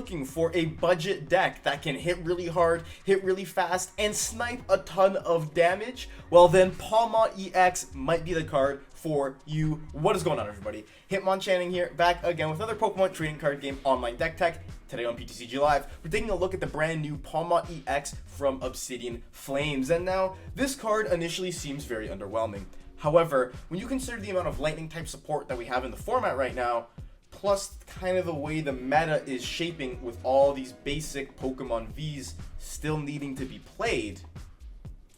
looking for a budget deck that can hit really hard, hit really fast, and snipe a ton of damage, well then Pawmot EX might be the card for you. What is going on, everybody? Hitmonchanning here, back again with another Pokemon trading card game online deck tech. Today on PTCG Live, we're taking a look at the brand new Pawmot EX from Obsidian Flames. And now, this card initially seems very underwhelming. However, when you consider the amount of lightning type support that we have in the format right now, plus kind of the way the meta is shaping with all these basic Pokemon Vs still needing to be played,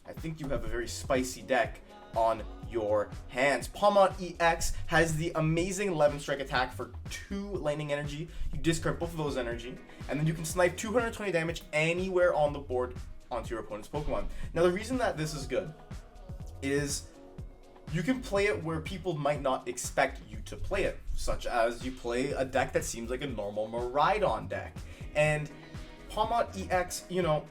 I think you have a very spicy deck on your hands. Pawmot EX has the amazing 11 strike attack for 2 lightning energy. You discard both of those energy, and then you can snipe 220 damage anywhere on the board onto your opponent's Pokemon. Now, the reason that this is good is you can play it where people might not expect you to play it, such as you play a deck that seems like a normal Miraidon deck. And Pawmot EX, you know,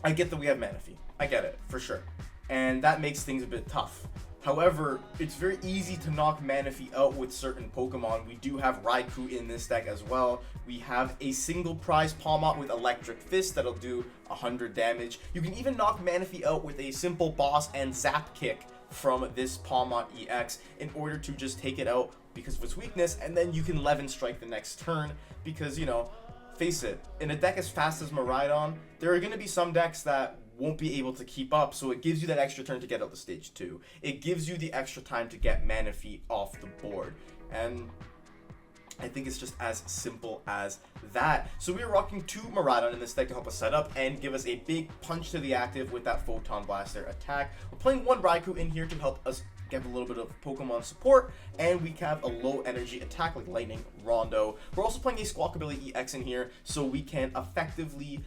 I get that we have Manaphy. I get it, for sure. And that makes things a bit tough. However, it's very easy to knock Manaphy out with certain Pokemon. We do have Raikou in this deck as well. We have a single prize Palmot with Electric Fist that'll do 100 damage. You can even knock Manaphy out with a simple boss and Zap Kick from this Pawmot EX in order to just take it out because of its weakness, and then you can 11 strike the next turn because, you know, face it, in a deck as fast as Miraidon, there are going to be some decks that won't be able to keep up, so it gives you that extra turn to get out the stage 2. It gives you the extra time to get Manaphy off the board, and I think it's just as simple as that. So we are rocking 2 Miraidon in this deck to help us set up and give us a big punch to the active with that Photon Blaster attack. We're playing 1 Raikou in here to help us get a little bit of Pokemon support, and we have a low energy attack like Lightning Rondo. We're also playing a Squawkabilly EX in here so we can effectively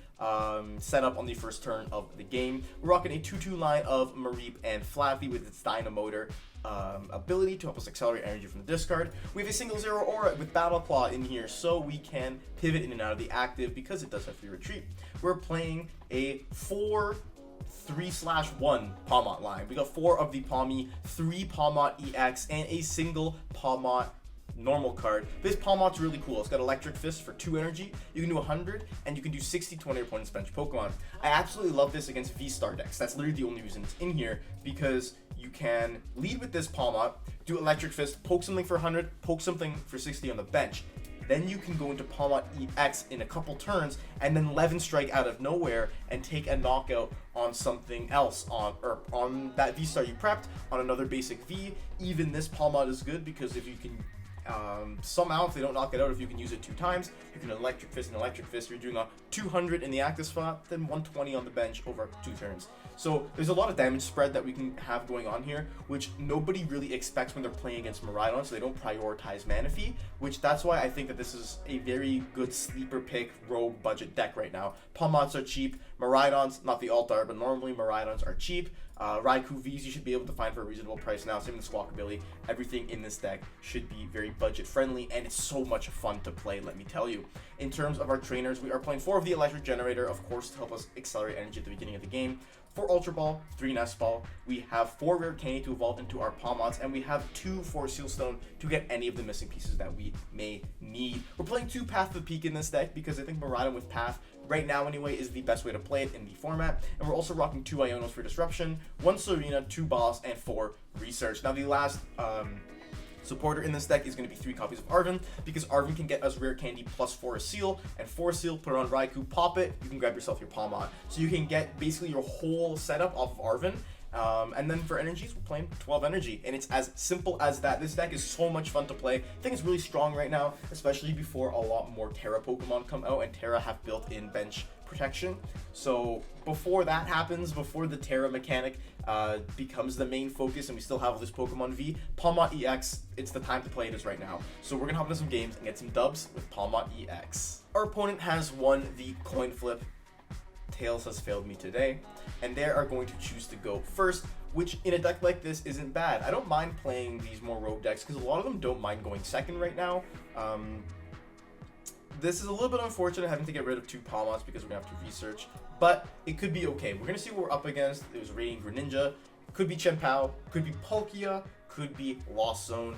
set up on the first turn of the game. We're rocking a 2-2 line of Mareep and Flaaffy with its Dynamotor ability to help us accelerate energy from the discard. We have a single Zeraora with Battle Claw in here so we can pivot in and out of the active because it does have free retreat. We're playing a 3/1 Pawmot line. We got 4 of the Pawmi, 3 Pawmot EX, and a single Pawmot normal card. This Palmot's really cool. It's got Electric Fist for 2 energy. You can do 100, and you can do 60 to 20 opponent's bench Pokemon. I absolutely love this against V-Star decks. That's literally the only reason it's in here, because you can lead with this Palmot, do Electric Fist, poke something for 100, poke something for 60 on the bench. Then you can go into Pawmot EX in a couple turns and then 11 strike out of nowhere and take a knockout on something else, on that V-Star you prepped, on another basic V. Even this Pawmot is good because if you can somehow, if they don't knock it out, if you can use it 2 times, you can Electric Fist and Electric Fist. You're doing a 200 in the active spot, then 120 on the bench over 2 turns. So there's a lot of damage spread that we can have going on here, which nobody really expects when they're playing against Miraidon, so they don't prioritize Manaphy, which that's why I think that this is a very good sleeper pick rogue budget deck right now. Pawmots are cheap, Miraidons, not the alt art, but normally Miraidons are cheap. Raikou Vs you should be able to find for a reasonable price now, same with Squawkabilly. Everything in this deck should be very budget friendly, and it's so much fun to play, let me tell you. In terms of our trainers, we are playing 4 of the Electric Generator, of course, to help us accelerate energy at the beginning of the game. 4 Ultra Ball, 3 Nest Ball. We have 4 Rare Candy to evolve into our Pawmots, and we have 2 for Sealstone to get any of the missing pieces that we may need. We're playing 2 Path to the Peak in this deck because I think Miraidon with Path, right now anyway, is the best way to play it in the format. And we're also rocking 2 Ionos for Disruption, 1 Serena, 2 Boss, and 4 Research. Now the last supporter in this deck is going to be 3 copies of Arven, because Arven can get us Rare Candy plus 4 Seal, and 4 Seal, put it on Raikou, pop it, you can grab yourself your Pawmot. So you can get basically your whole setup off of Arven. And then for energies, we're playing 12 energy, and it's as simple as that. This deck is so much fun to play. I think it's really strong right now, especially before a lot more Terra Pokemon come out, and Terra have built-in bench protection. So before that happens, before the Terra mechanic becomes the main focus and we still have this Pokemon V, Pawmot EX, it's the time to play it is right now. So we're gonna hop into some games and get some dubs with Pawmot EX. Our opponent has won the coin flip. Tails has failed me today, and they are going to choose to go first, which in a deck like this isn't bad. I don't mind playing these more rogue decks because a lot of them don't mind going second right now. This is a little bit unfortunate having to get rid of 2 Pawmots because we're gonna have to research, but it could be okay. We're gonna see what we're up against. It was Radiant Greninja, could be Chien-Pao, could be Palkia, could be Lost Zone.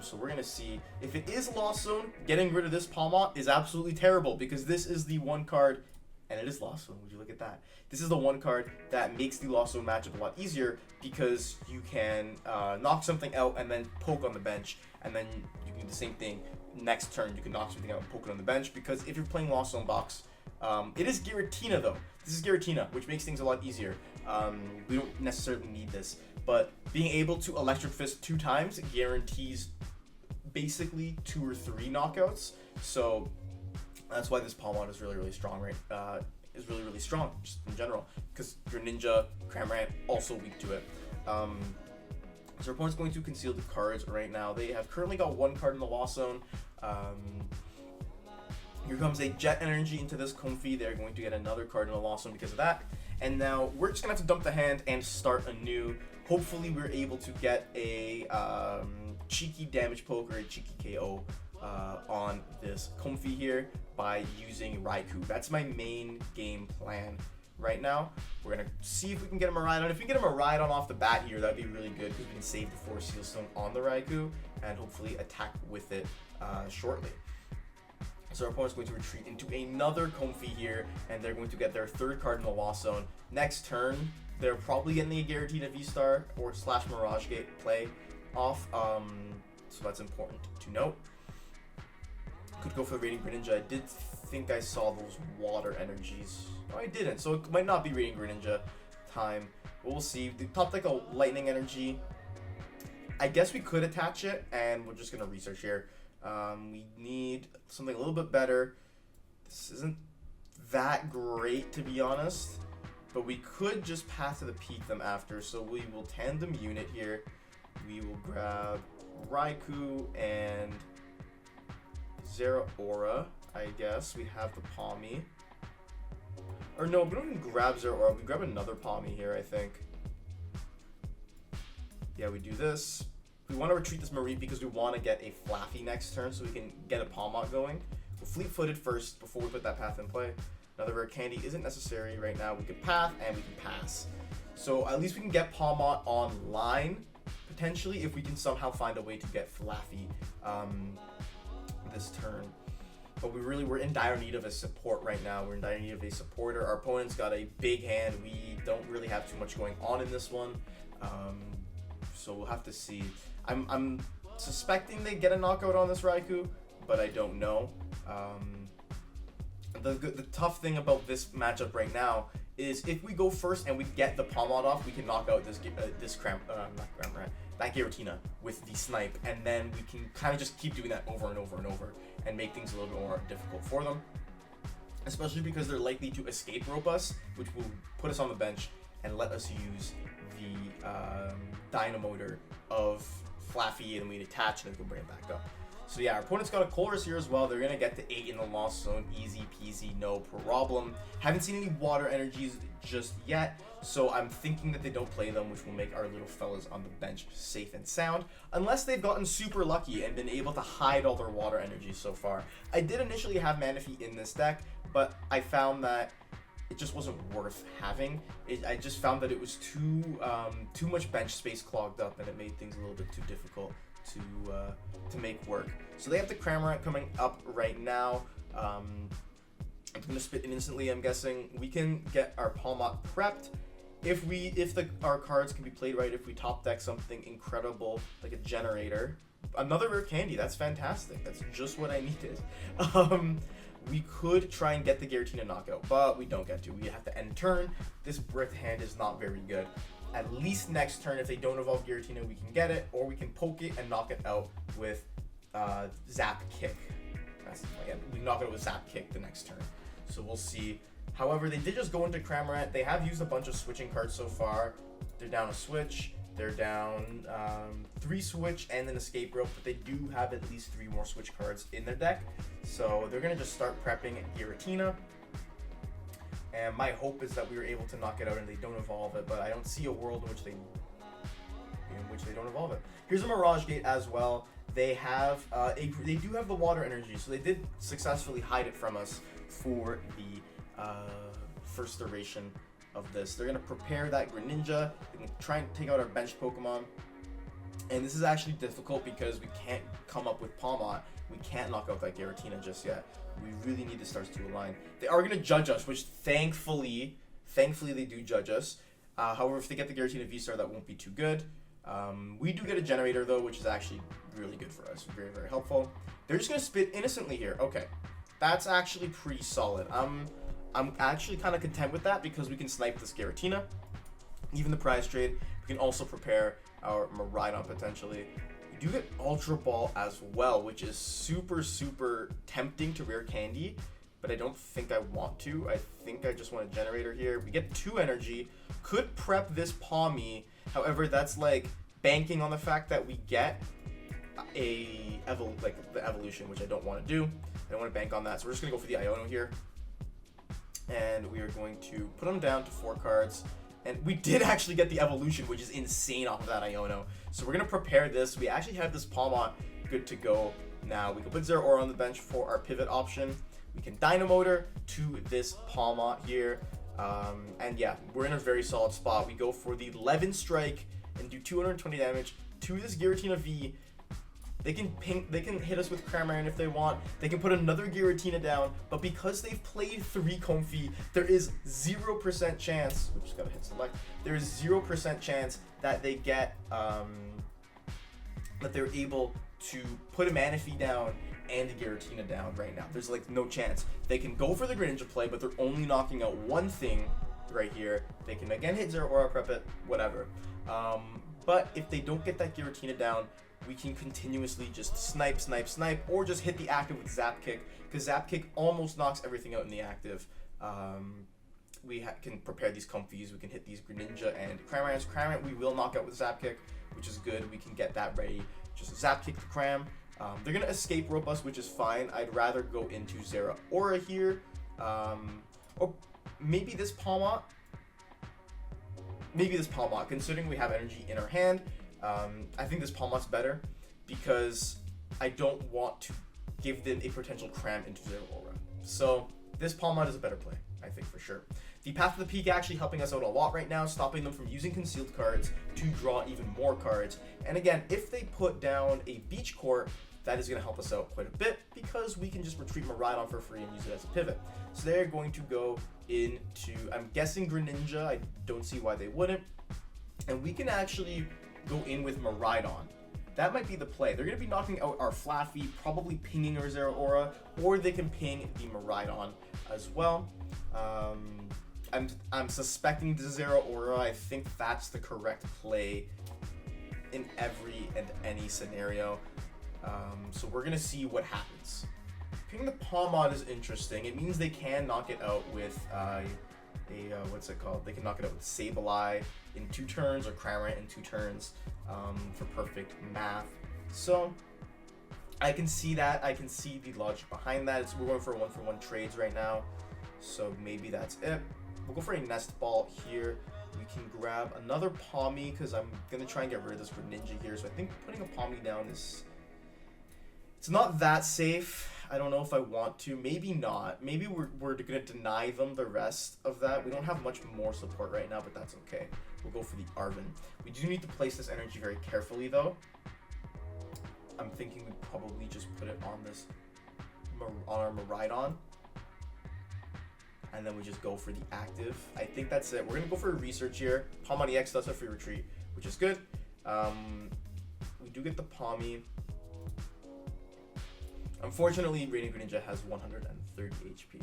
So we're going to see if it is Lost Zone. Getting rid of this Palmot is absolutely terrible because this is the one card, and it is Lost Zone. Would you look at that? This is the one card that makes the Lost Zone matchup a lot easier because you can knock something out and then poke on the bench, and then you can do the same thing next turn. You can knock something out and poke it on the bench because if you're playing Lost Zone box, it is Giratina though. This is Giratina, which makes things a lot easier. We don't necessarily need this, but being able to Electric Fist 2 times guarantees basically 2 or 3 knockouts. So that's why this Palmot is really strong, right? Is really strong just in general because Greninja, Cramorant also weak to it. So our opponent's going to conceal the cards right now. They have currently got 1 card in the Lost Zone. Here comes a Jet Energy into this Comfey. They're going to get another card in the Lost Zone because of that. And now we're just gonna have to dump the hand and start anew. Hopefully we're able to get a cheeky damage poke or a cheeky KO on this Comfey here by using Raikou. That's my main game plan right now. We're gonna see if we can get a Miraidon. If we get a Miraidon off the bat here, that'd be really good because we can save the Force Seal Stone on the Raikou and hopefully attack with it shortly. So our opponent's going to retreat into another Comfey here, and they're going to get their 3rd card in the Lost Zone. Next turn, they're probably getting a Giratina V-Star or / Mirage Gate play off, so that's important to note. Could go for the Radiant Greninja. I did think I saw those water energies. No, I didn't, so it might not be Radiant Greninja time. But we'll see. The top deck a Lightning Energy. I guess we could attach it, and we're just going to research here. We need something a little bit better. This isn't that great, to be honest, but we could just path to the peak them after. So we will tandem unit here. We will grab Raikou and Zeraora, I guess. We have the Pawmi. Or no, we don't even grab Zeraora. We grab another Pawmi here, I think. Yeah, we do this. We want to retreat this Mareep because we want to get a Flaaffy next turn so we can get a Palmot going. We're fleet-footed first before we put that path in play. Another Rare Candy isn't necessary right now. We can path and we can pass. So at least we can get Palmot online, potentially, if we can somehow find a way to get Flaaffy this turn. But we're in dire need of a support right now. We're in dire need of a supporter. Our opponent's got a big hand. We don't really have too much going on in this one. So we'll have to see. I'm suspecting they get a knockout on this Raikou, but I don't know. The tough thing about this matchup right now is if we go first and we get the Palmot off, we can knock out this that Giratina with the Snipe, and then we can kind of just keep doing that over and over and over and make things a little bit more difficult for them. Especially because they're likely to escape rope us, which will put us on the bench and let us use the Dynamotor of Flaaffy, and we attach and then we can bring it back up. So yeah, our opponent's got a Colress here as well. They're going to get the 8 in the Lost Zone. Easy peasy, no problem. Haven't seen any water energies just yet, so I'm thinking that they don't play them, which will make our little fellas on the bench safe and sound, unless they've gotten super lucky and been able to hide all their water energies so far. I did initially have Manaphy in this deck, but I found that it just wasn't worth having. I just found that it was too much bench space clogged up, and it made things a little bit too difficult to make work. So they have the Cramorant coming up right now. I'm gonna spit in instantly. I'm guessing we can get our Palmot prepped if our cards can be played right. If we top deck something incredible like a generator, another Rare Candy. That's fantastic. That's just what I needed. We could try and get the Giratina knockout, but we don't get to. We have to end turn. This brick hand is not very good. At least next turn, if they don't evolve Giratina, we can get it, or we can poke it and knock it out with Zap Kick. We knock it out with Zap Kick the next turn. So we'll see. However, they did just go into Cramorant. They have used a bunch of switching cards so far. They're down a switch. They're down 3 switch and an escape rope, but they do have at least 3 more switch cards in their deck. So they're going to just start prepping Giratina. And my hope is that we were able to knock it out and they don't evolve it, but I don't see a world in which they don't evolve it. Here's a Mirage Gate as well. They have they do have the water energy, so they did successfully hide it from us for the first duration of this. They're gonna prepare that Greninja. They can try and take out our bench Pokemon. And this is actually difficult because we can't come up with Palmot. We can't knock out that Giratina just yet. We really need the stars to align. They are going to judge us, which thankfully they do judge us. However, if they get the Giratina V-Star, that won't be too good. We do get a generator, though, which is actually really good for us. Very, very helpful. They're just going to spit innocently here. Okay. That's actually pretty solid. I'm actually kind of content with that because we can snipe this Giratina. Even the prize trade. We can also prepare our Miraidon potentially. We do get Ultra Ball as well, which is super, super tempting to Rare Candy, but I don't think I want to. I think I just want a generator here. We get 2 energy. Could prep this Pawmi. However, that's like banking on the fact that we get the evolution, which I don't want to do. I don't want to bank on that. So we're just going to go for the Iono here. And we are going to put them down to 4 cards. And we did actually get the evolution, which is insane off of that Iono. So we're going to prepare this. We actually have this Palmot good to go now. We can put Zeraora on the bench for our pivot option. We can Dynamotor to this Palmot here. And yeah, we're in a very solid spot. We go for the 11 strike and do 220 damage to this Giratina V. They can hit us with Cramorant if they want. They can put another Giratina down, but because they've played 3 Comfey, there is 0% chance. We just gotta hit select. There is 0% chance that they get that they're able to put a Manaphy down and a Giratina down right now. There's like no chance. They can go for the Greninja play, but they're only knocking out one thing right here. They can again hit Zeraora, prep it, whatever. But if they don't get that Giratina down, we can continuously just snipe, or just hit the active with Zap Kick, because Zap Kick almost knocks everything out in the active. We can prepare these Comfies, we can hit these Greninja and Cramorants. Cramorant we will knock out with Zap Kick, which is good. We can get that ready. Just Zap Kick the Cram. They're going to escape rope us, which is fine. I'd rather go into Zeraora here. Or maybe this Palmot. Considering we have energy in our hand. I think this Palmot's better because I don't want to give them a potential cram into Zeraora. So this Palmot is a better play, I think, for sure. The Path to the Peak actually helping us out a lot right now, stopping them from using concealed cards to draw even more cards. And again, if they put down a Beach Court, that is going to help us out quite a bit because we can just retreat Miraidon for free and use it as a pivot. So they're going to go into, I'm guessing, Greninja. I don't see why they wouldn't. And we can actually go in with Miraidon. That might be the play. They're going to be knocking out our Flaaffy, probably pinging our Zeraora, or they can ping the Miraidon as well. I'm suspecting the Zeraora. I think that's the correct play in every and any scenario. So we're going to see what happens. Ping the Palmot is interesting. It means they can knock it out with what's it called? They can knock it out with Sableye in 2 turns or Cramorant in 2 turns for perfect math. So I can see that. I can see the logic behind that. We're going for 1-for-1 trades right now. So maybe that's it. We'll go for a Nest Ball here. We can grab another Pawmi because I'm going to try and get rid of this Greninja here. So I think putting a Pawmi down is... It's not that safe. I don't know if I want to. Maybe not. Maybe we're going to deny them the rest of that. We don't have much more support right now, but that's okay. We'll go for the Arven. We do need to place this energy very carefully, though. I'm thinking we probably just put it on this, on our Miraidon. And then we just go for the active. I think that's it. We're going to go for a research here. Palmot EX does have free retreat, which is good. We do get the Pawmi. Unfortunately, Radiant Greninja has 130 HP.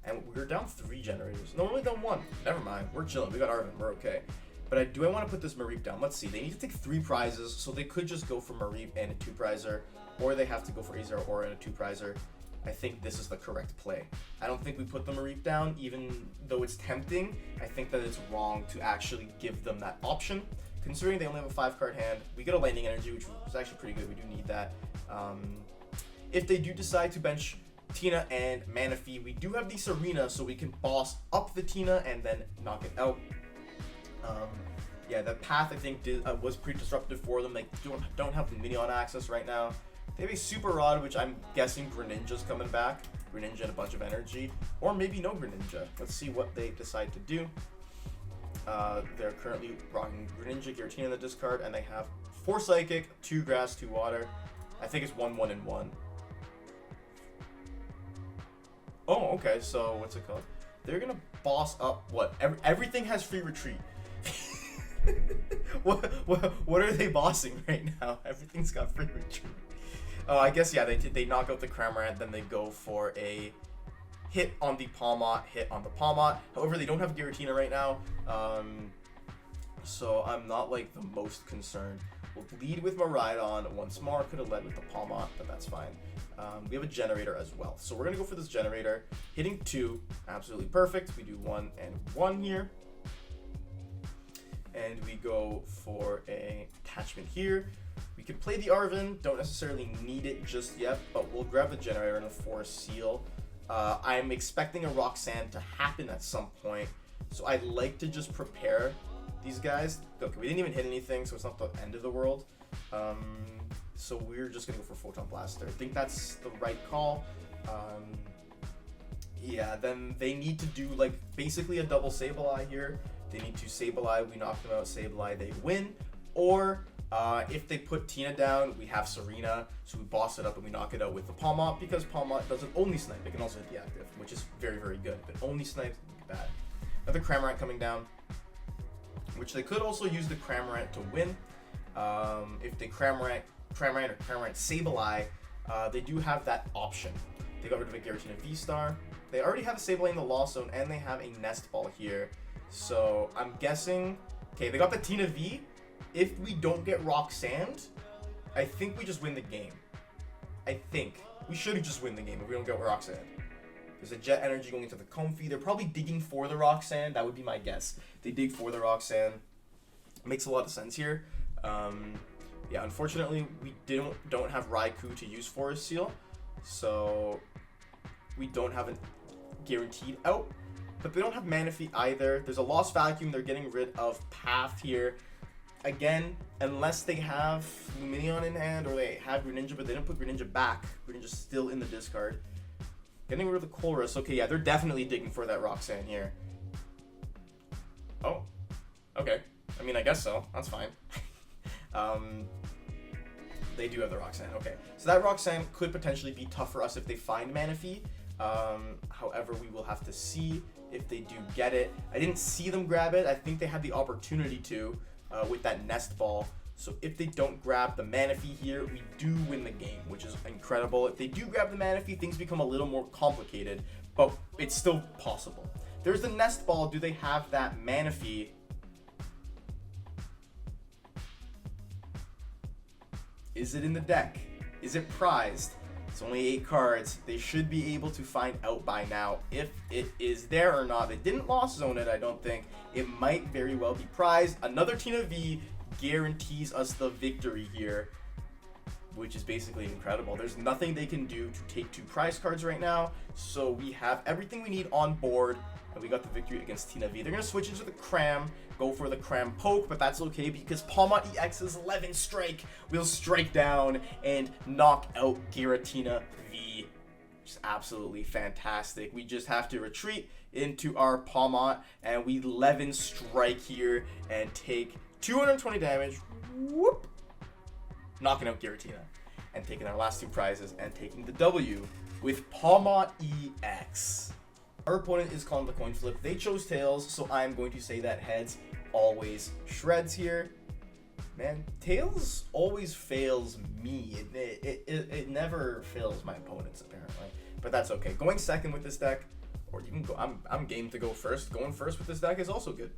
And we're down 3 generators. No, we're only down 1. Never mind. We're chilling. We got Arven. We're okay. But I want to put this Mareep down. Let's see. They need to take 3 prizes, so they could just go for Mareep and a 2-prizer, or they have to go for a Zeraora and a 2-prizer. I think this is the correct play. I don't think we put the Mareep down, even though it's tempting. I think that it's wrong to actually give them that option. Considering they only have a 5-card hand, we get a Lightning Energy, which is actually pretty good. We do need that. If they do decide to bench Tina and Manaphy, we do have the Serena, so we can boss up the Tina and then knock it out. Yeah, the path I think was pretty disruptive for them. They don't have the Minion access right now. They have a Super Rod, which I'm guessing Greninja's coming back. Greninja and a bunch of energy, or maybe no Greninja. Let's see what they decide to do. They're currently rocking Greninja, Giratina in the discard, and they have 4 Psychic, 2 Grass, 2 Water. I think it's 1, 1, and 1. Oh, okay, so what's it called? They're gonna boss up what? Everything has free retreat. What are they bossing right now? Everything's got free retreat. Oh, I guess, yeah, they knock out the Cramorant, then they go for a hit on the Palmot, hit on the Palmot. However, they don't have Giratina right now, so I'm not, like, the most concerned. We'll lead with Miraidon once more. Could have led with the Palmot, but that's fine. We have a generator as well, so we're going to go for this generator. Hitting 2, absolutely perfect. We do 1 and 1 here. And we go for a attachment here. We could play the Arven, don't necessarily need it just yet, but we'll grab the generator and a Forest Seal. I'm expecting a Roxanne to happen at some point, so I'd like to just prepare these guys. Okay, we didn't even hit anything, so it's not the end of the world. So we're just gonna go for Photon Blaster. I think that's the right call. Yeah, then they need to do like basically a double Sableye here. They need to Sableye, we knock them out, Sableye, they win. Or if they put Tina down, we have Serena, so we boss it up and we knock it out with the Palmot, because Palmot doesn't only snipe, it can also hit the active, which is very, very good. But only snipes would be bad. Another Cramorant coming down, which they could also use the Cramorant to win. If they Cramorant Sableye, they do have that option. They got rid of a Giratina V-Star. They already have a Sableye in the Lost Zone, and they have a Nest Ball here. So I'm guessing, okay, they got the Tina V. If we don't get Roxanne, I think we just win the game. I think. We should just win the game if we don't get Roxanne. There's a Jet Energy going into the Comfy. They're probably digging for the Roxanne. That would be my guess. They dig for the Roxanne. Makes a lot of sense here. Yeah, unfortunately, we don't have Raikou to use Forest Seal. So we don't have it guaranteed out. But they don't have Manaphy either. There's a Lost Vacuum. They're getting rid of Path here. Again, unless they have Lumineon in hand or they have Greninja, but they didn't put Greninja back. Greninja's still in the discard. Getting rid of the Colress. Okay, yeah, they're definitely digging for that Roxanne here. Oh, okay. I mean, I guess so. That's fine. They do have the Roxanne. Okay, so that Roxanne could potentially be tough for us if they find Manaphy. However, we will have to see if they do get it. I didn't see them grab it. I think they had the opportunity to with that Nest Ball. So if they don't grab the Manaphy here, we do win the game, which is incredible. If they do grab the Manaphy, things become a little more complicated, but it's still possible. There's the Nest Ball. Do they have that Manaphy? Is it in the deck? Is it prized? It's only 8 cards. They should be able to find out by now if it is there or not. They didn't Lost Zone it, I don't think. It might very well be prized. Another Tina V guarantees us the victory here, which is basically incredible. There's nothing they can do to take 2 prize cards right now, so we have everything we need on board, and we got the victory against Tina V. They're going to switch into the Cram, go for the Cram Poke, but that's okay because Pawmot EX's 11 Strike will strike down and knock out Giratina V, which is absolutely fantastic. We just have to retreat into our Pawmot, and we 11 Strike here and take 220 damage, whoop, knocking out Giratina, and taking our last 2 prizes and taking the W with Pawmot EX. Our opponent is calling the coin flip. They chose tails, so I'm going to say that heads always shreds here. Man, tails always fails me. It never fails my opponents, apparently. But that's okay. Going second with this deck, or you can go, I'm game to go first. Going first with this deck is also good.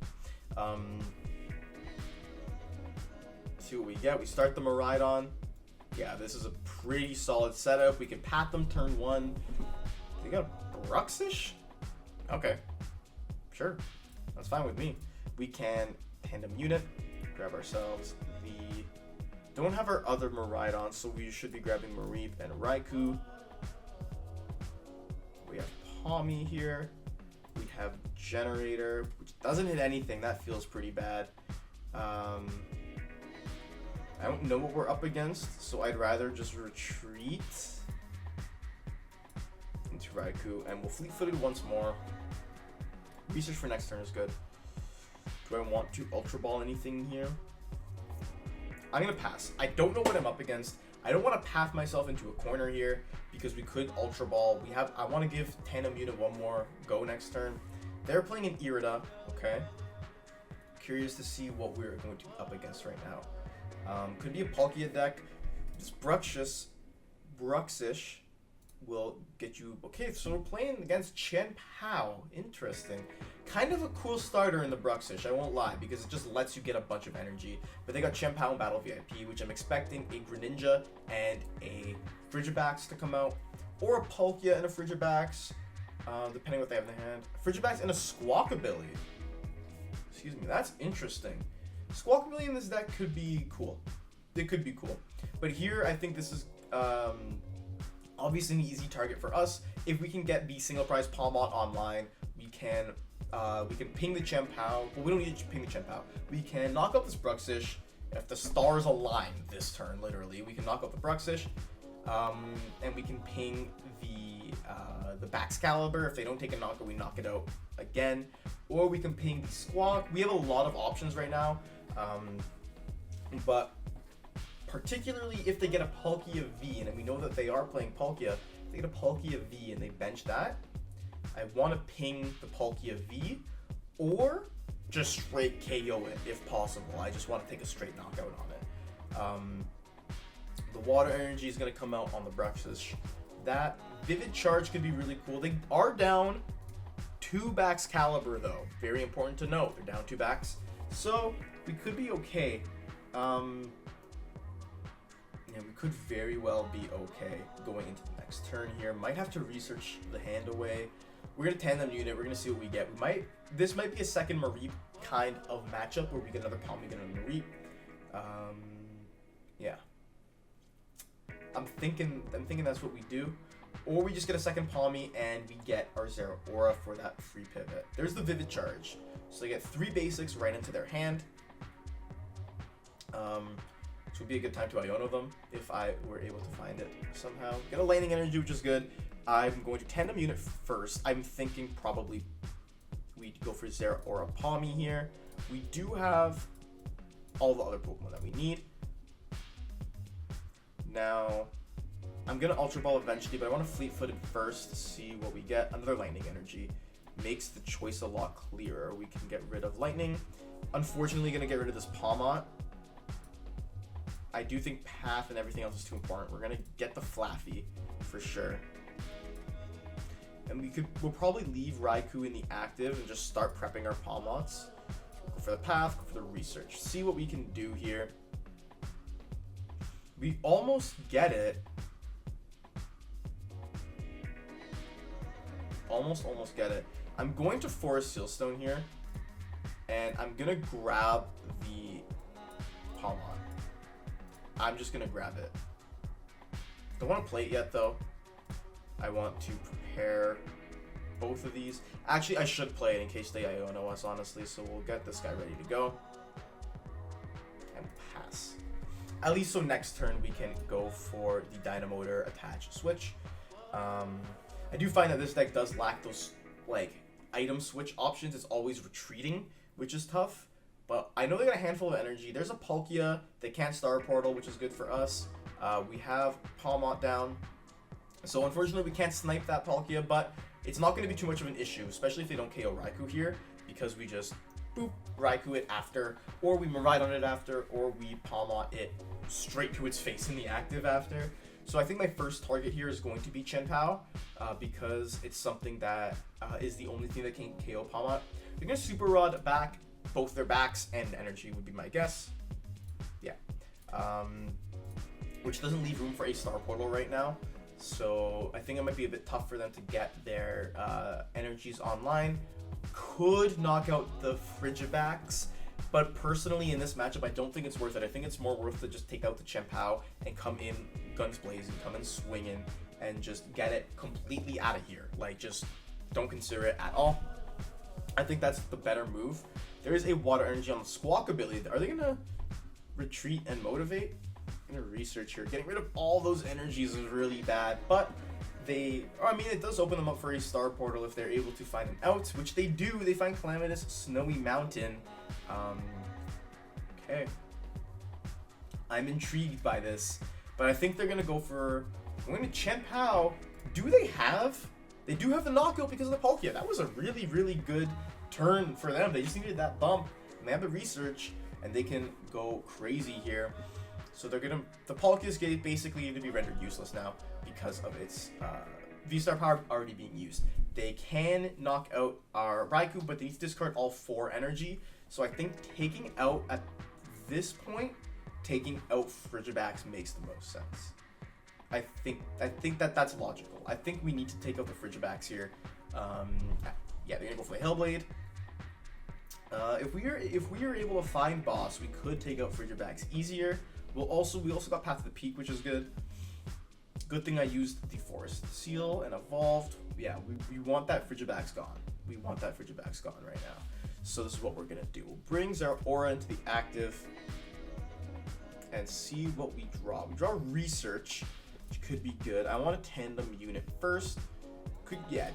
See what we get. We start the Miraidon. Yeah, this is a pretty solid setup. We can pat them turn 1. They got Bruxish? Okay, sure, that's fine with me. We can tandem unit, grab ourselves the, don't have our other Miraidon, so we should be grabbing Mareep and Raikou. We have Pawmi here. We have Generator, which doesn't hit anything. That feels pretty bad. I don't know what we're up against, so I'd rather just retreat into Raikou, and we'll fleet-footed once more. Research for next turn is good. Do I want to Ultra Ball anything here? I'm gonna pass. I don't know what I'm up against. I don't want to path myself into a corner here because we could Ultra Ball. I want to give Tandem Unit one more go next turn. They're playing an Irida, okay. Curious to see what we're going to be up against right now. Could be a Palkia deck. This Bruxish will get you. Okay, so we're playing against Chien-Pao. Interesting. Kind of a cool starter in the Bruxish, I won't lie, because it just lets you get a bunch of energy. But they got Chien-Pao and Battle VIP, which I'm expecting a Greninja and a Frigibax to come out, or a Palkia and a Frigibax, depending what they have in their hand. Frigibax and a Squawkabilly. Excuse me, that's interesting. Squawkabilly in this deck could be cool. It could be cool. But here, I think this is obviously an easy target for us. If we can get the single prize Palmot online, we can ping the Chien-Pao. Well, we don't need to ping the Chien-Pao. We can knock out this Bruxish. If the stars align this turn, literally, we can knock out the Bruxish, and we can ping the Baxcalibur. If they don't take a knockout, we knock it out again. Or we can ping the Squawk. We have a lot of options right now, but particularly if they get a Palkia V, and we know that they are playing Palkia, if they get a Palkia V and they bench that, I want to ping the Palkia V, or just straight KO it if possible. I just want to take a straight knockout on it. The Water Energy is going to come out on the Bruxish. That Vivid Charge could be really cool. They are down 2 Baxcalibur though. Very important to note. They're down 2 backs. So we could be okay. Yeah, we could very well be okay going into the next turn here. Might have to research the hand away. We're gonna Tandem Unit. We're gonna see what we get. This might be a second Mareep kind of matchup where we get another Pawmi, get another Mareep. Yeah. I'm thinking that's what we do. Or we just get a second Pawmi and we get our Zeraora for that free pivot. There's the Vivid Charge. So they get 3 basics right into their hand. Which would be a good time to Iono them if I were able to find it somehow. Get a Lightning Energy, which is good. I'm going to Tandem Unit first. I'm thinking probably we'd go for Zeraora Pawmi here. We do have all the other Pokemon that we need. Now, I'm going to Ultra Ball eventually, but I want to Fleet-Footed first to see what we get. Another Lightning Energy makes the choice a lot clearer. We can get rid of Lightning. Unfortunately, going to get rid of this Pawmot. I do think Path and everything else is too important. We're going to get the Flaaffy for sure. And we'll probably leave Raikou in the active and just start prepping our Palmots. Go for the Path, go for the Research. See what we can do here. We almost get it. Almost get it. I'm going to Forest Sealstone here. And I'm going to grab the Palmot. I'm just going to grab it. Don't want to play it yet, though. I want to prepare both of these. Actually, I should play it in case they Iono us, honestly. So we'll get this guy ready to go. And pass. At least so next turn we can go for the Dynamotor attach switch. I do find that this deck does lack those, like, item switch options. It's always retreating, which is tough. But I know they got a handful of energy. There's a Palkia. They can't Star Portal, which is good for us. We have Palmot down. So unfortunately, we can't snipe that Palkia, but it's not going to be too much of an issue, especially if they don't KO Raikou here, because we just boop Raikou it after, or we Miraidon it after, or we Palmot it straight to its face in the active after. So I think my first target here is going to be Chien-Pao, because it's something that is the only thing that can KO Palmot. They're going to Super Rod back both their backs and energy would be my guess. Yeah. Which doesn't leave room for a Star Portal right now. So I think it might be a bit tough for them to get their energies online. Could knock out the Frigibax, but personally in this matchup, I don't think it's worth it. I think it's more worth to just take out the Chien-Pao and come in guns blazing, come in swinging, and just get it completely out of here. Like, just don't consider it at all. I think that's the better move. There is a Water Energy on the Squawkabilly. Are they going to retreat and motivate? I'm going to research here. Getting rid of all those energies is really bad, but I mean, it does open them up for a star portal if they're able to find an out, which they do. They find Calamitous Snowy Mountain. Okay. I'm intrigued by this, but I think they're gonna go for going to Chien-Pao. Do they have? They do have the knockout because of the Palkia. That was a really, really good turn for them. They just needed that bump, and they have the research, and they can go crazy here. So they're gonna, the Palkia's basically going to be rendered useless now because of its V-Star power already being used. They can knock out our Raikou, but they need to discard all 4 energy. So I think taking out at this point, taking out Frigibax makes the most sense. I think that's logical. I think we need to take out the Frigibax here. Yeah, they're gonna go for the Hellblade. If we are able to find boss, we could take out Frigibax easier. We also got Path to the Peak, which is good. Good thing I used the Forest Seal and evolved. Yeah, we want that Frigibax gone. We want that Frigibax gone right now. So this is what we're gonna do. We'll bring Zeraora into the active and see what we draw. We draw Research, which could be good. I want a tandem unit first.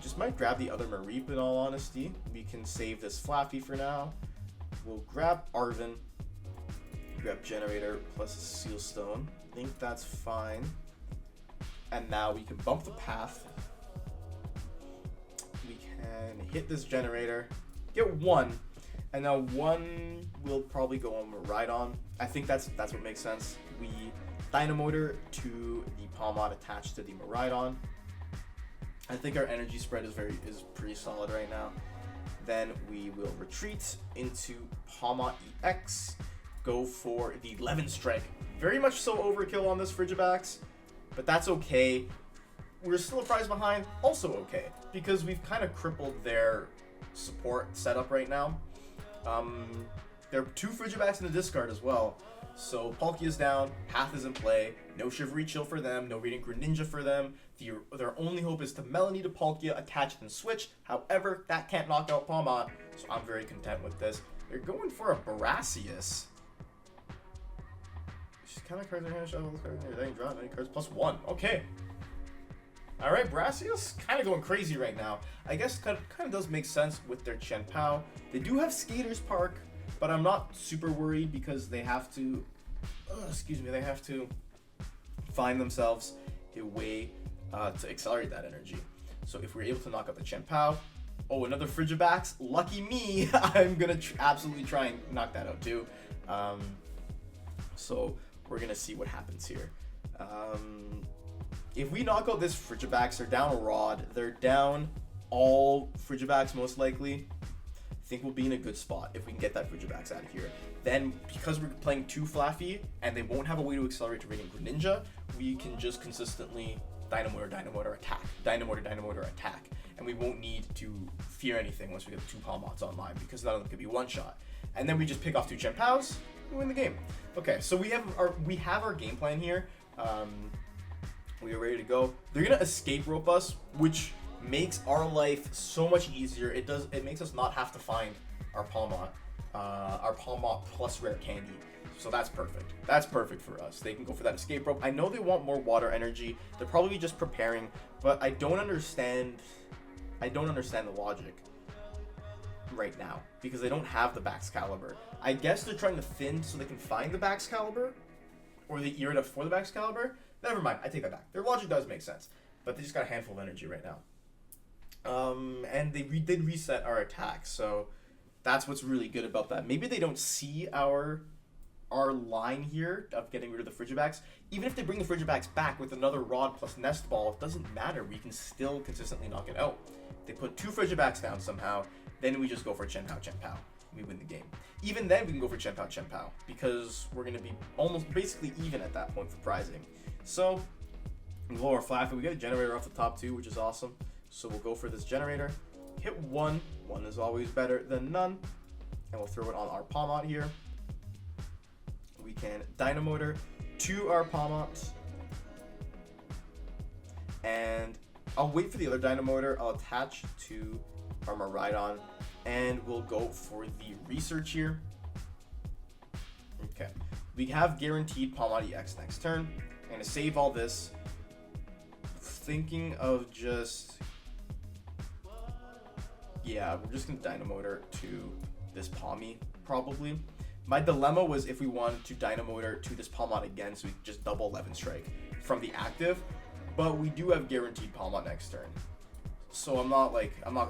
Just might grab the other Mareep in all honesty. We can save this Flaaffy for now. We'll grab Arven. Grab Generator plus a Sealstone. I think that's fine. And now we can bump the path. We can hit this Generator, get 1, and now 1 will probably go on Miraidon. I think that's what makes sense. We Dynamotor to the Palmot attached to the Miraidon. I think our energy spread is pretty solid right now. Then we will retreat into Pawmot EX. Go for the 11 strike. Very much so overkill on this Frigibax, but that's okay. We're still a prize behind, also okay, because we've kind of crippled their support setup right now. There are 2 Frigibax in the discard as well. So Palkia is down, Path is in play, no Shivery Chill for them, no Radiant Greninja for them. Their only hope is to Melanie to Palkia, attach and switch. However, that can't knock out Pawmot, so I'm very content with this. They're going for a Brassius. Kind of cards in hand, shuffle cards in your draw, many cards plus 1. Okay. Alright, Brassius kind of going crazy right now. I guess kind of does make sense with their Chien-Pao. They do have Skaters Park, but I'm not super worried because they have to, they have to find themselves a way to accelerate that energy. So if we're able to knock out the Chien-Pao, oh, another Frigibax, lucky me, I'm gonna absolutely try and knock that out too. So we're gonna see what happens here. If we knock out this Frigibax, they're down a Rod. They're down all Frigibax most likely. I think we'll be in a good spot if we can get that Frigibax out of here. Then, because we're playing 2 Flaaffy and they won't have a way to accelerate to Radiant Greninja, we can just consistently Dynamotor, attack. Dynamotor, attack. And we won't need to fear anything once we get the 2 Palmots online because none of them could be one-shot. And then we just pick off 2 Chien-Paos, we win the game. Okay, so we have our game plan here. We are ready to go. They're gonna escape rope us, which makes our life so much easier. It makes us not have to find our Palmot plus Rare Candy. So that's perfect. That's perfect for us. They can go for that escape rope. I know they want more water energy. They're probably just preparing, but I don't understand the logic right now because they don't have the Baxcalibur. I guess they're trying to thin so they can find the Baxcalibur or the Irida for the Baxcalibur. Never mind, I take that back. Their logic does make sense, but they just got a handful of energy right now. And they did reset our attack, so that's what's really good about that. Maybe they don't see our line here of getting rid of the Frigibax. Even if they bring the Frigibax back with another Rod plus Nest Ball, it doesn't matter. We can still consistently knock it out. They put 2 Frigibax down somehow, then we just go for Chien-Pao. We win the game. Even then, we can go for Chien-Pao because we're going to be almost basically even at that point for prizing. So, we lower Flaaffy. We get a Generator off the top too, which is awesome. So we'll go for this Generator. Hit 1. 1 is always better than none. And we'll throw it on our Palmot here. We can Dynamotor to our Palmot. And I'll wait for the other Dynamotor. I'll attach to our Miraidon. And we'll go for the Research here. Okay. We have guaranteed Pawmot EX next turn. I'm going to save all this. thinking of just, yeah, we're just gonna Dynamotor to this Pawmi, probably. My dilemma was if we wanted to Dynamotor to this Palmot again, so we could just double 11 strike from the active, but we do have guaranteed Palmot next turn. So I'm not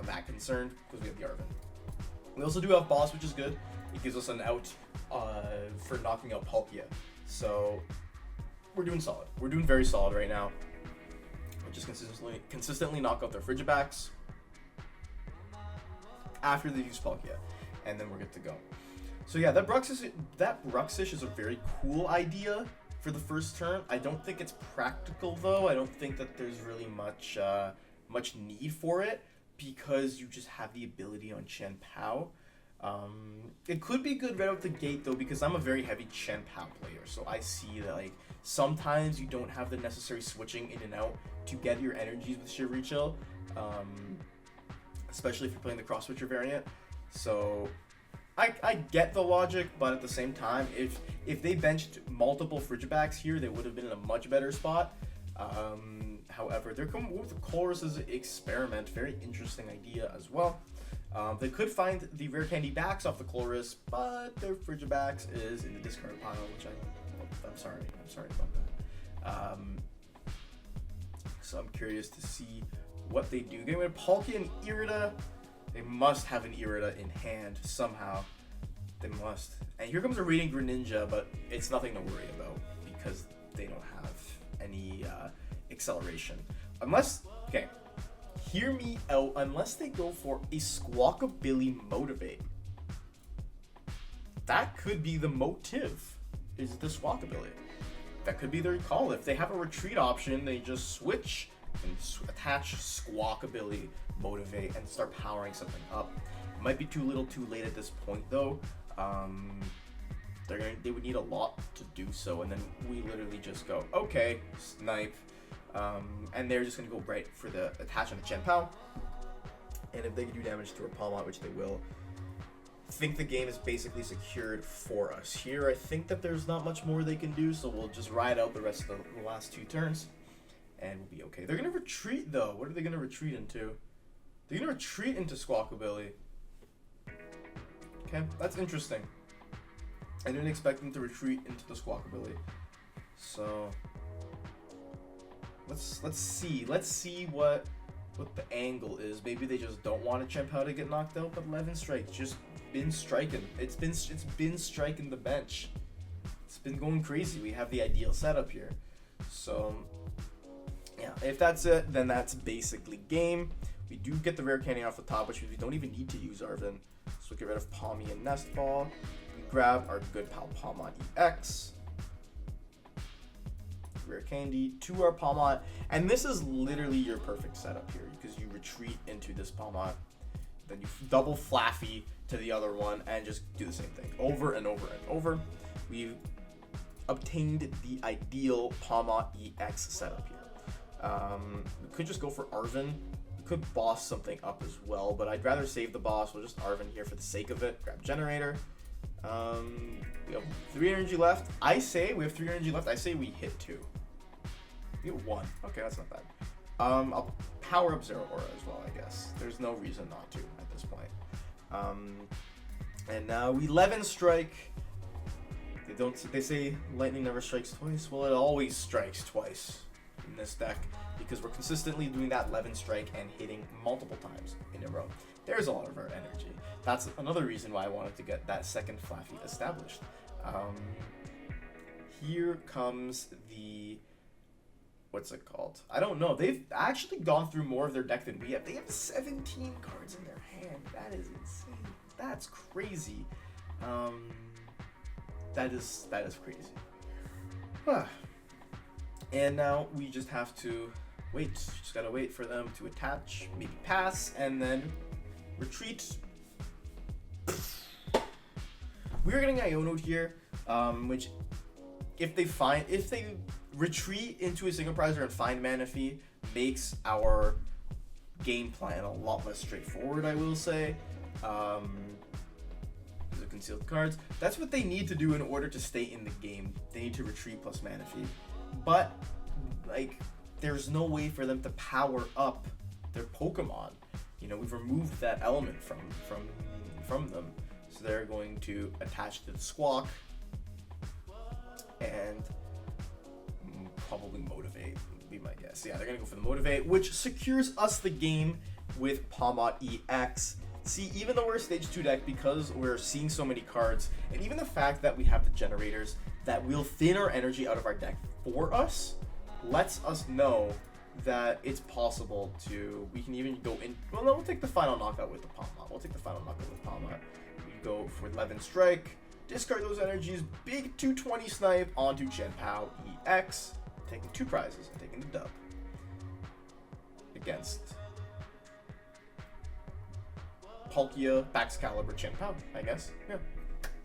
that concerned because we have the Arven. We also do have Boss, which is good. It gives us an out for knocking out Palkia. So we're doing solid. We're doing very solid right now. We'll just consistently knock out their Frigibacks after they use Palkia, and then we're good to go. So yeah, that Bruxish is a very cool idea for the first turn. I don't think it's practical though. I don't think that there's really much need for it because you just have the ability on Chien-Pao. It could be good right out the gate though because I'm a very heavy Chien-Pao player, so I see that like sometimes you don't have the necessary switching in and out to get your energies with Shivery Chill, especially if you're playing the cross switcher variant. So I get the logic, but at the same time, if they benched multiple Frigibacks here, they would have been in a much better spot. However, they're coming with the Colress's Experiment, very interesting idea as well. They could find the Rare Candy backs off the Colress, but their Frigibacks is in the discard pile, which I'm sorry about that. So I'm curious to see what they do. Getting rid of Palkia and Irida. They must have an Irida in hand somehow. They must. And here comes a Radiant Greninja, but it's nothing to worry about because they don't have any acceleration. Unless, okay, hear me out, unless they go for a Squawkabilly Motivate. That could be the motive, is the Squawkabilly. That could be their call. If they have a retreat option, they just switch and attach Squawkabilly, Motivate, and start powering something up. Might be too little too late at this point though. They would need a lot to do so, and then we literally just go, okay, Snipe, and they're just gonna go right for the attach on the Chien-Pao. And if they can do damage to a Palmot, which they will, I think the game is basically secured for us. Here, I think that there's not much more they can do, so we'll just ride out the rest of the last 2 turns, and we'll be okay. They're gonna retreat though. What are they gonna retreat into? They're gonna retreat into Squawkabilly. Okay, that's interesting. I didn't expect them to retreat into the Squawkabilly. So let's see what the angle is. Maybe they just don't want a Chien-Pao to get knocked out, but 11 strikes just been striking. It's been striking the bench. It's been going crazy. We have the ideal setup here. So yeah, if that's it, then that's basically game. We do get the Rare Candy off the top, which means we don't even need to use Arven. So we'll get rid of Pawmi and Nest Ball. We grab our good pal Pawmot EX. Rare Candy to our Palmot, and this is literally your perfect setup here because you retreat into this Palmot, then you double Flaaffy to the other one and just do the same thing over and over and over. We've obtained the ideal Palmot EX setup here. We could just go for Arven. We could boss something up as well, but I'd rather save the boss. We'll just Arven here for the sake of it. Grab Generator. We have 3 energy left. I say we have 3 energy left. I say we hit 2. We hit 1. Okay, that's not bad. I'll power up Zeraora as well, I guess. There's no reason not to at this point. And now we 11 strike. They say lightning never strikes twice. Well, it always strikes twice in this deck because we're consistently doing that 11 strike and hitting multiple times in a row. There's a lot of our energy. That's another reason why I wanted to get that second Flaaffy established. Here comes the, what's it called? I don't know. They've actually gone through more of their deck than we have. They have 17 cards in their hand. That is insane. That's crazy. That is crazy. And now we just have to wait. Just gotta wait for them to attach, maybe pass, and then retreat. We're getting Iono here, which if they retreat into a single prizer and find Manaphy, makes our game plan a lot less straightforward, I will say. These are concealed cards. That's what they need to do in order to stay in the game. They need to retreat plus Manaphy. But like there's no way for them to power up their Pokemon. You know, we've removed that element from them. So they're going to attach to the Squawk and probably Motivate would be my guess. Yeah, they're gonna go for the Motivate, which secures us the game with Pawmot EX. See, even though we're a stage 2 deck, because we're seeing so many cards, and even the fact that we have the generators that will thin our energy out of our deck for us, lets us know that it's possible to, we can even go in, well, no, we'll take the final knockout with the Palmot. We'll take the final knockout with Palmot. We go for 11 Strike, discard those energies, big 220 Snipe onto Chien-Pao EX, taking 2 prizes and taking the dub against Palkia, Baxcalibur, Chien-Pao, I guess. Yeah.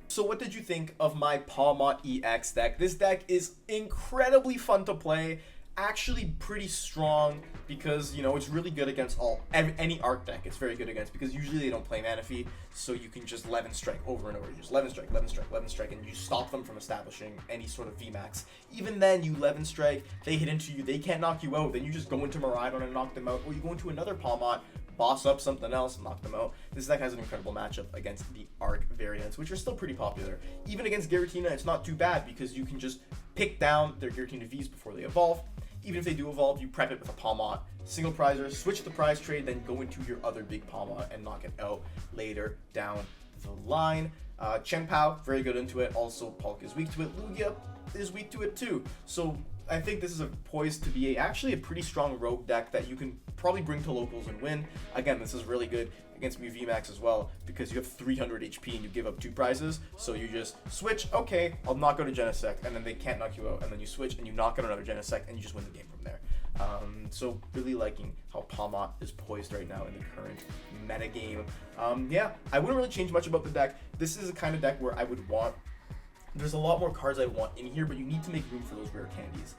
So what did you think of my Pawmot EX deck? This deck is incredibly fun to play, actually pretty strong, because, you know, it's really good against any Arc deck. It's very good against, because usually they don't play Manaphy, so you can just 11 Strike over and over. You just 11 Strike, 11 Strike, 11 Strike, and you stop them from establishing any sort of VMAX. Even then, you 11 Strike, they hit into you, they can't knock you out, then you just go into Miraidon and knock them out, or you go into another Palmot, boss up something else, and knock them out. This deck has an incredible matchup against the Arc variants, which are still pretty popular. Even against Giratina, it's not too bad, because you can just pick down their Giratina Vs before they evolve. Even if they do evolve, you prep it with a Palmot, single prizer, switch the prize trade, then go into your other big Palmot and knock it out later down the line. Chien-Pao, very good into it. Also, Palkia is weak to it. Lugia is weak to it too. So I think this is poised to be actually a pretty strong rogue deck that you can probably bring to locals and win. Again, this is really good against Mew VMAX as well, because you have 300 HP and you give up 2 prizes, so you just switch, okay, I'll knock out a Genesect, and then they can't knock you out, and then you switch and you knock out another Genesect, and you just win the game from there. So really liking how Palmot is poised right now in the current meta game. Yeah, I wouldn't really change much about the deck. This is a kind of deck where I would want, there's a lot more cards I want in here, but you need to make room for those rare candies.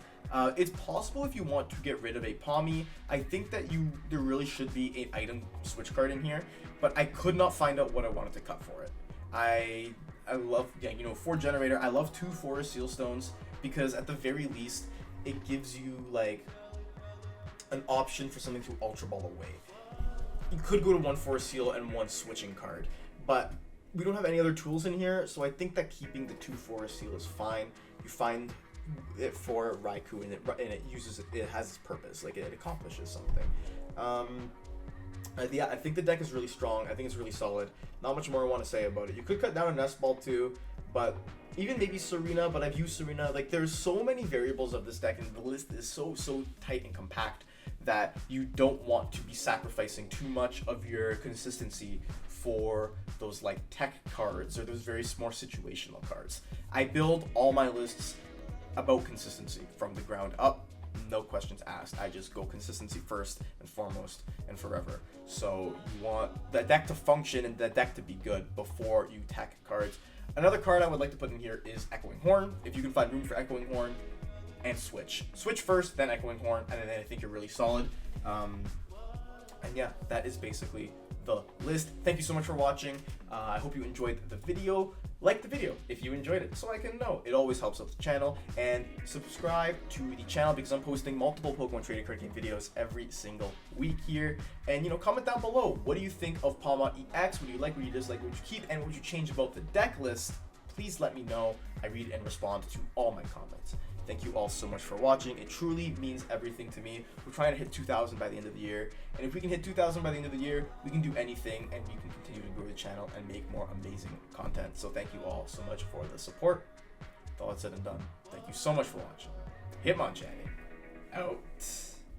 It's possible if you want to get rid of a Pawmi. I think that there really should be an item switch card in here, but I could not find out what I wanted to cut for it. I love, yeah, you know, 4 generator. I love 2 Forest Seal Stones, because at the very least it gives you like an option for something to Ultra Ball away. You could go to 1 Forest Seal and 1 switching card, but we don't have any other tools in here, so I think that keeping the 2 Forest Seal is fine. You find it for Raikou, and it uses it has its purpose, like it accomplishes something. Yeah, I think the deck is really strong. I think it's really solid. Not much more I want to say about it. You could cut down a Nest Ball too, but even maybe Serena, but I've used Serena. Like, there's so many variables of this deck, and the list is so tight and compact that you don't want to be sacrificing too much of your consistency for those like tech cards or those very more situational cards. I build all my lists about consistency from the ground up, no questions asked. I just go consistency first and foremost and forever. So you want the deck to function and the deck to be good before you tech cards. Another card I would like to put in here is Echoing Horn. If you can find room for Echoing Horn, and switch first, then Echoing Horn, and then I think you're really solid. And yeah, that is basically the list. Thank you so much for watching. I hope you enjoyed the video. Like the video if you enjoyed it, so I can know. It always helps out the channel. And subscribe to the channel, because I'm posting multiple Pokemon trading card game videos every single week here. And, you know, comment down below, what do you think of Pawmot EX? What do you like, what do you dislike, what would you keep, and what would you change about the deck list? Please let me know. I read and respond to all my comments. Thank you all so much for watching. It truly means everything to me. We're trying to hit 2,000 by the end of the year. And if we can hit 2,000 by the end of the year, we can do anything, and we can continue to grow the channel and make more amazing content. So thank you all so much for the support. With all that said and done, thank you so much for watching. Hitmonchanting out.